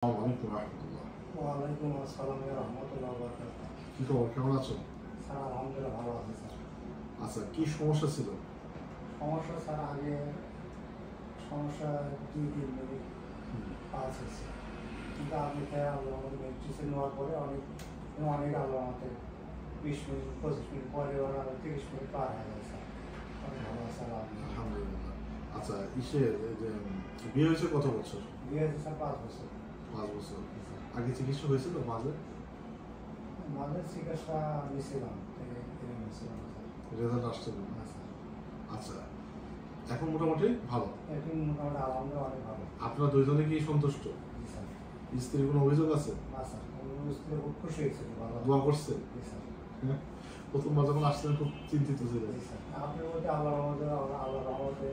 আসসালামু আলাইকুম রাহমাতুল্লাহ। ওয়ালাইকুম আসসালাম রহমতুল্লাহ বরকাতুহু। কি খবর, কেমন আছো? স্যার আলহামদুলিল্লাহ ভালো আছি স্যার। আচ্ছা, কি সমস্যা ছিল? সমস্যা স্যার আগে সমস্যা 2-3 মিনিট পাস হয়েছে, কিন্তু আপনি আল্লাহ মেডিসিন নেওয়ার পরে অনেক আল্লাহ আমাকে 20 মিনিট 25 মিনিট পরে ওরা 30 মিনিট পার হয়ে যায় স্যার। অনেক ভালো আছে আলহামদুলিল্লাহ। আলহামদুলিল্লাহ। আচ্ছা, বিয়ে হয়েছে কত বছর? বিয়ে হয়েছে স্যার 5 বছর। 5 বছর। আগে চিকিৎসা হয়েছিল মাঝে? মাঝে চিকিৎসা নিয়েছিলাম, রেজাল্ট আসছে না? না স্যার, আচ্ছা, এখন মোটামুটি ভালো? এখন মোটামুটি আলহামদুলিল্লাহ অনেক ভালো। আপনারা দুইজনে কি সন্তুষ্ট? জি স্যার। স্ত্রীর কোনো অভিযোগ আছে? না স্যার, স্ত্রী খুব খুশি হয়েছে, ভালো। দোয়া করছে? জি স্যার। হ্যাঁ, প্রথমবার যখন আসলেন খুব চিন্তিত ছিলেন। জি স্যার, আপনার মধ্যে আল্লাহর রহমতে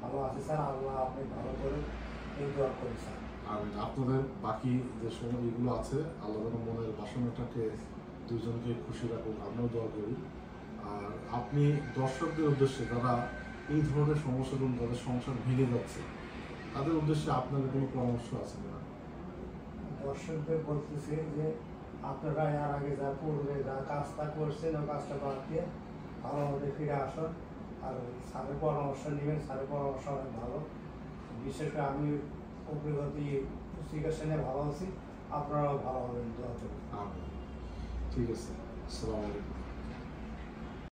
ভালো আছে স্যার। আল্লাহ আপনি ভালো করে এই দোয়া করি স্যার। আর আপনাদের বাকি যে সময়গুলো আছে, আল্লাহ যেন মনের বাসনাটাকে দুজনকে খুশি রাখুন, আমরাও দোয়া করি। আর আপনি দর্শকদের উদ্দেশ্যে যারা এই ধরনের সমস্যাগুলো, যাদের সংসার ভেঙে যাচ্ছে, তাদের উদ্দেশ্যে আপনাদের কোনো পরামর্শ আছে কিনা? দর্শকদের বলতেছি যে আপনারা এর আগে যা পূর্বে যা কাজটা করছেন ওই কাজটা বাদ দিয়ে ভালোভাবে ফিরে আসুন। আর স্যারের পরামর্শ নেবেন, স্যারের পরামর্শ অনেক ভালো। বিশেষ করে আমি অভিজ্ঞতা চিকিৎসা নিয়ে ভালো আছি, আপনারাও ভালো হবেন, দোয়া করবেন। ঠিক আছে, আসসালামু আলাইকুম।